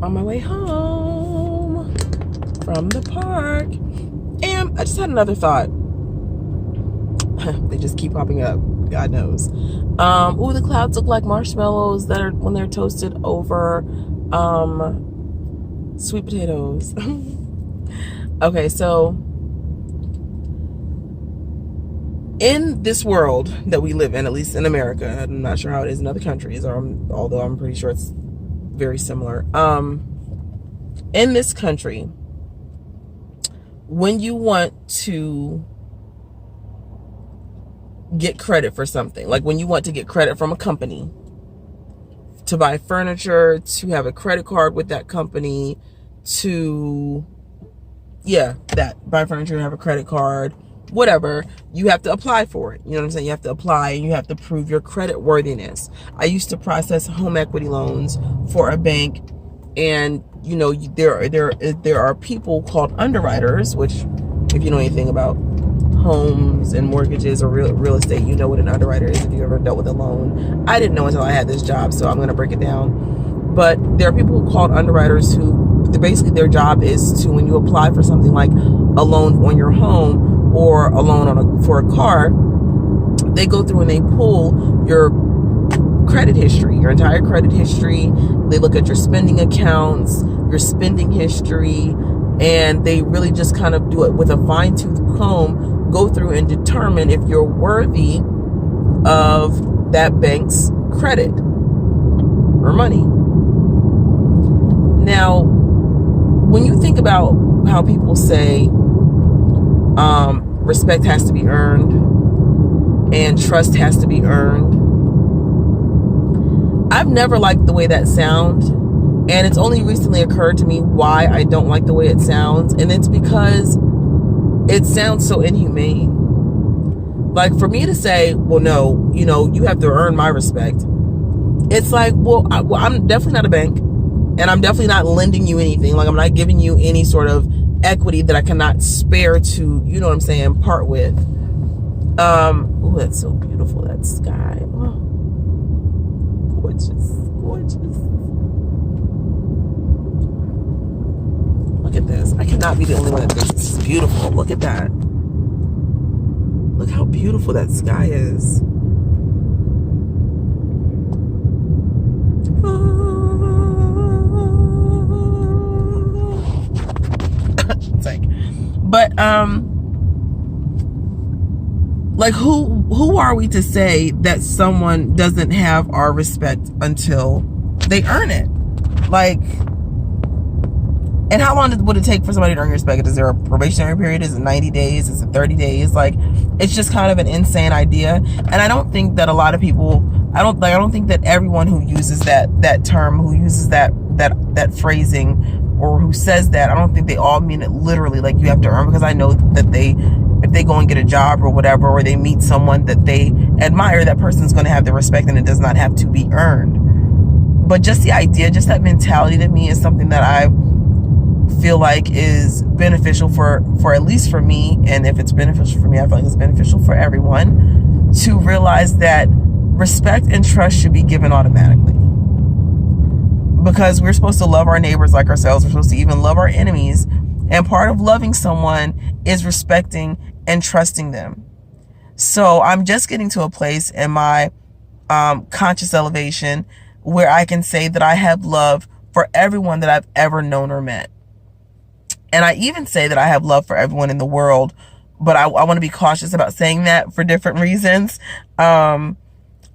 on my way home from the park. And I just had another thought. They just keep popping up. God knows. Ooh, the clouds look like marshmallows that are when they're toasted over sweet potatoes. Okay, so in this world that we live in, at least in America, I'm not sure how it is in other countries, although I'm pretty sure it's very similar. In this country, when you want to get credit for something, like when you want to get credit from a company to buy furniture, to have a credit card with that company, to buy furniture, have a credit card, whatever, you have to apply for it. You know what I'm saying? You have to apply and you have to prove your credit worthiness. I used to process home equity loans for a bank, and you know, there are people called underwriters, which if you know anything about homes and mortgages or real estate, you know what an underwriter is if you ever dealt with a loan. I didn't know until I had this job, so I'm going to break it down. But there are people called underwriters who basically their job is to, when you apply for something like a loan on your home or a loan for a car, they go through and they pull your credit history, your entire credit history. They look at your spending accounts, your spending history, and they really just kind of do it with a fine-tooth comb, go through and determine if you're worthy of that bank's credit or money. Now, when you think about how people say respect has to be earned and trust has to be earned, I've never liked the way that sounds, and it's only recently occurred to me why I don't like the way it sounds, and it's because it sounds so inhumane. Like, for me to say, well, no, you know, you have to earn my respect, it's like, well, I'm definitely not a bank, and I'm definitely not lending you anything. Like, I'm not giving you any sort of equity that I cannot spare to, you know what I'm saying, part with. Oh, that's so beautiful, that sky. Oh, gorgeous, gorgeous. Look at this. I cannot be the only one that thinks this is beautiful. Look at that. Look how beautiful that sky is. It's like, but like who are we to say that someone doesn't have our respect until they earn it? Like, and how long would it take for somebody to earn your respect? Is there a probationary period? Is it 90 days? Is it 30 days? Like, it's just kind of an insane idea. And I don't think that a lot of people, I don't think that everyone who uses that term, who uses that phrasing, or who says that, I don't think they all mean it literally, like you have to earn, because I know that if they go and get a job or whatever, or they meet someone that they admire, that person's going to have the respect, and it does not have to be earned. But just the idea, just that mentality, to me is something that I feel like is beneficial for at least for me. And if it's beneficial for me, I feel like it's beneficial for everyone to realize that respect and trust should be given automatically, because we're supposed to love our neighbors like ourselves. We're supposed to even love our enemies, and part of loving someone is respecting and trusting them. So I'm just getting to a place in my conscious elevation where I can say that I have love for everyone that I've ever known or met. And I even say that I have love for everyone in the world, but I want to be cautious about saying that for different reasons. But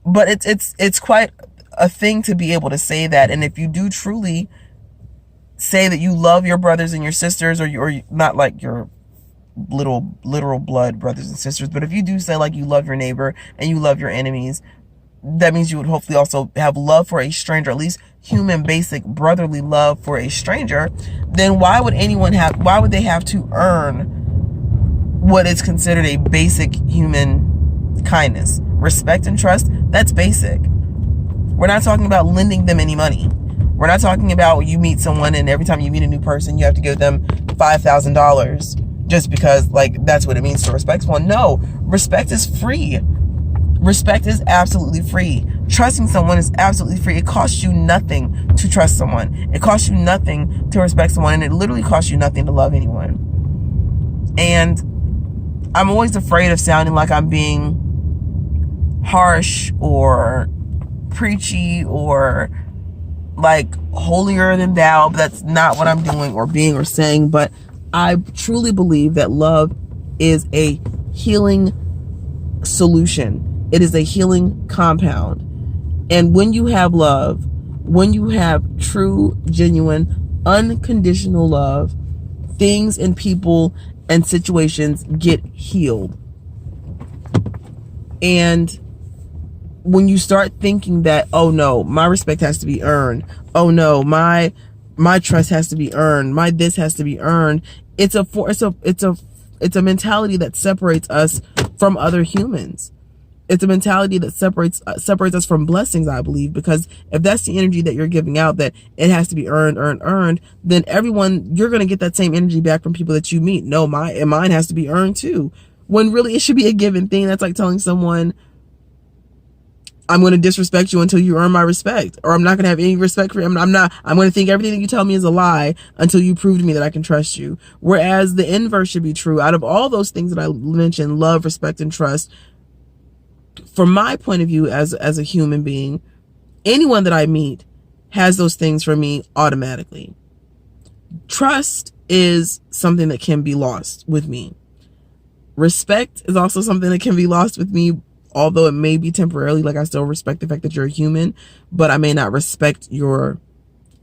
it's quite a thing to be able to say that. And if you do truly say that you love your brothers and your sisters, or not like your literal blood brothers and sisters, but if you do say like you love your neighbor and you love your enemies, that means you would hopefully also have love for a stranger, at least human basic brotherly love for a stranger. Then why would they have to earn what is considered a basic human kindness? Respect and trust, that's basic. We're not talking about lending them any money. We're not talking about you meet someone and every time you meet a new person, you have to give them $5,000 just because, like, that's what it means to respect someone. No, respect is free. Respect is absolutely free. Trusting someone is absolutely free. It costs you nothing to trust someone. It costs you nothing to respect someone, and it literally costs you nothing to love anyone. And I'm always afraid of sounding like I'm being harsh or preachy or like holier than thou, but that's not what I'm doing or being or saying. But I truly believe that love is a healing solution. It is a healing compound. And when you have love, when you have true, genuine, unconditional love, things and people and situations get healed. And when you start thinking that, oh no, my respect has to be earned, oh no, my trust has to be earned, my this has to be earned, it's a mentality that separates us from other humans. It's a mentality that separates us from blessings, I believe, because if that's the energy that you're giving out, that it has to be earned, then you're going to get that same energy back from people that you meet. No, mine has to be earned too. When really it should be a given thing. That's like telling someone, I'm going to disrespect you until you earn my respect, or I'm not going to have any respect for you. I'm going to think everything that you tell me is a lie until you prove to me that I can trust you. Whereas the inverse should be true. Out of all those things that I mentioned, love, respect, and trust, from my point of view as a human being, anyone that I meet has those things for me automatically. Trust is something that can be lost with me. Respect is also something that can be lost with me, although it may be temporarily. Like, I still respect the fact that you're a human, but I may not respect your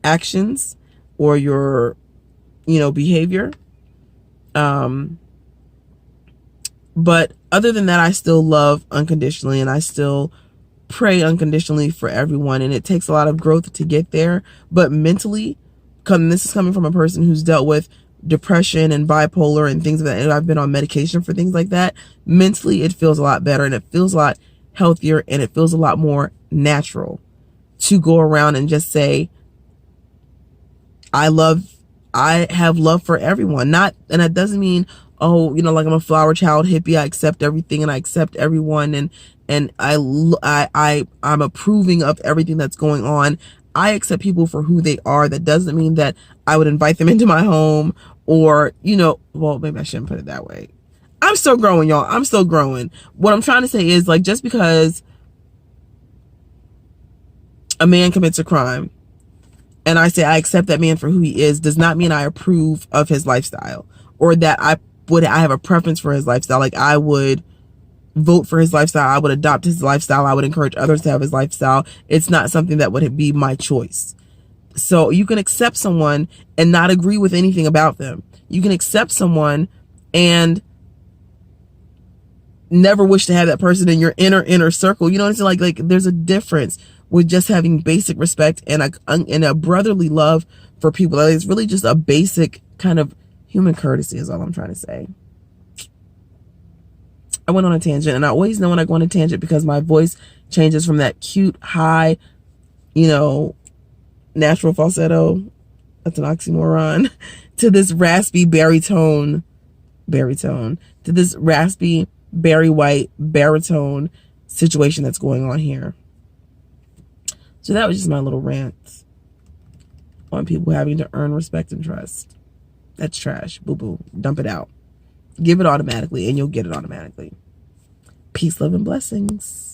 actions or your, behavior. But other than that, I still love unconditionally, and I still pray unconditionally for everyone. And it takes a lot of growth to get there. But mentally, this is coming from a person who's dealt with depression and bipolar and things like that, and I've been on medication for things like that. Mentally, it feels a lot better, and it feels a lot healthier, and it feels a lot more natural to go around and just say, I have love for everyone. And that doesn't mean, oh, like I'm a flower child hippie. I accept everything and I accept everyone, and I'm approving of everything that's going on. I accept people for who they are. That doesn't mean that I would invite them into my home, or, well, maybe I shouldn't put it that way. I'm still growing, y'all. I'm still growing. What I'm trying to say is, like, just because a man commits a crime and I say I accept that man for who he is, does not mean I approve of his lifestyle, or that I have a preference for his lifestyle. Like, I would vote for his lifestyle. I would adopt his lifestyle. I would encourage others to have his lifestyle. It's not something that would be my choice. So you can accept someone and not agree with anything about them. You can accept someone and never wish to have that person in your inner circle. You know what I'm saying? Like there's a difference with just having basic respect and a brotherly love for people. Like, it's really just a basic kind of human courtesy is all I'm trying to say. I went on a tangent, and I always know when I go on a tangent because my voice changes from that cute, high, natural falsetto, that's an oxymoron, to this raspy baritone, to this raspy, Barry White baritone situation that's going on here. So that was just my little rant on people having to earn respect and trust. That's trash. Boo-boo. Dump it out. Give it automatically, and you'll get it automatically. Peace, love, and blessings.